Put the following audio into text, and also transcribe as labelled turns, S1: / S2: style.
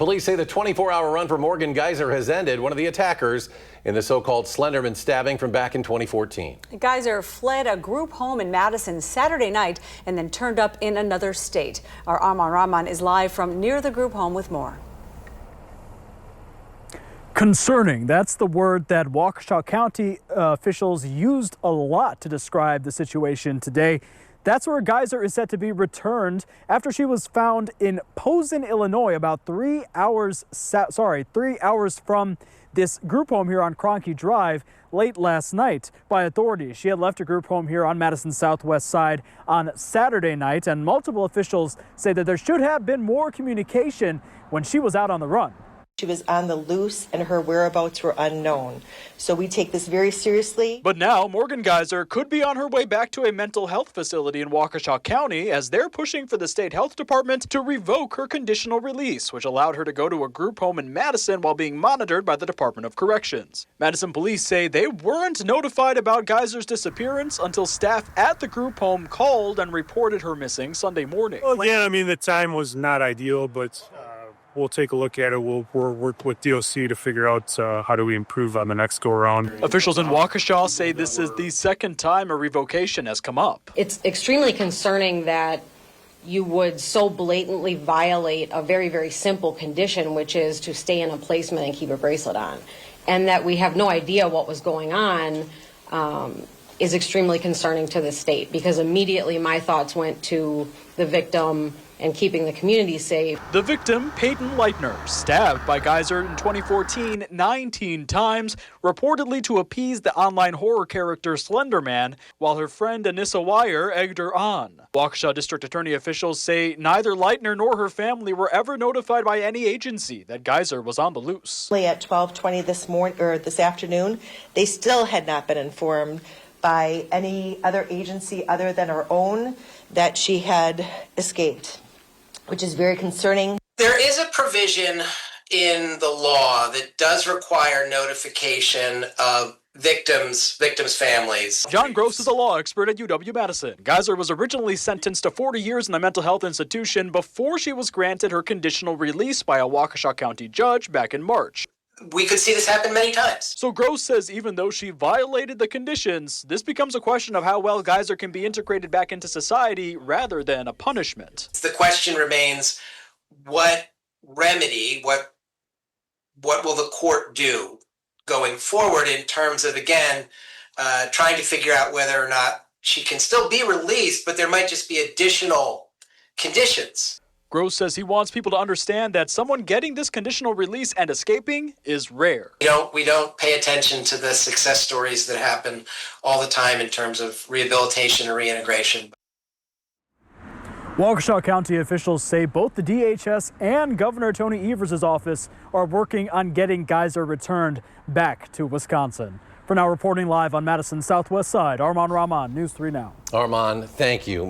S1: Police say the 24-hour run for Morgan Geyser has ended. One of the attackers in the so-called Slenderman stabbing from back in 2014.
S2: Geyser fled a group home in Madison Saturday night and then turned up in another state. Our Arman Rahman is live from near the group home with more.
S3: Concerning, that's the word that Waukesha County officials used a lot to describe the situation today. That's where Geyser is set to be returned after she was found in Posen, Illinois, about 3 hours from this group home here on Cronky Drive late last night by authorities. She had left a group home here on Madison Southwest side on Saturday night, and multiple officials say that there should have been more communication when she was out on the run.
S4: She was on the loose and her whereabouts were unknown. So we take this very seriously.
S3: But now Morgan Geyser could be on her way back to a mental health facility in Waukesha County as they're pushing for the state health department to revoke her conditional release, which allowed her to go to a group home in Madison while being monitored by the Department of Corrections. Madison police say they weren't notified about Geyser's disappearance until staff at the group home called and reported her missing Sunday morning.
S5: Well, yeah, I mean, the time was not ideal, but we'll take a look at it. We'll work with DOC to figure out how do we improve on the next go-around.
S3: Officials in Waukesha say this is the second time a revocation has come up.
S6: It's extremely concerning that you would so blatantly violate a very, very simple condition, which is to stay in a placement and keep a bracelet on. And that we have no idea what was going on is extremely concerning to the state, because immediately my thoughts went to the victim and keeping the community safe.
S3: The victim, Peyton Leitner, stabbed by Geyser in 2014 19 times, reportedly to appease the online horror character Slenderman, while her friend Anissa Wire egged her on. Waukesha District Attorney officials say neither Leitner nor her family were ever notified by any agency that Geyser was on the loose.
S4: At 12:20 this afternoon, they still had not been informed by any other agency other than our own that she had escaped, which is very concerning.
S7: There is a provision in the law that does require notification of victims' families.
S3: John Gross is a law expert at UW-Madison. Geyser was originally sentenced to 40 years in a mental health institution before she was granted her conditional release by a Waukesha County judge back in March.
S7: We could see this happen many times.
S3: So Gross says even though she violated the conditions, this becomes a question of how well Geyser can be integrated back into society rather than a punishment.
S7: The question remains, what remedy, what will the court do going forward in terms of, again, trying to figure out whether or not she can still be released, but there might just be additional conditions.
S3: Gross says he wants people to understand that someone getting this conditional release and escaping is rare.
S7: We don't pay attention to the success stories that happen all the time in terms of rehabilitation and reintegration.
S3: Waukesha County officials say both the DHS and Governor Tony Evers' office are working on getting Geyser returned back to Wisconsin. For now, reporting live on Madison's southwest side, Arman Rahman, News 3 Now.
S1: Arman, thank you.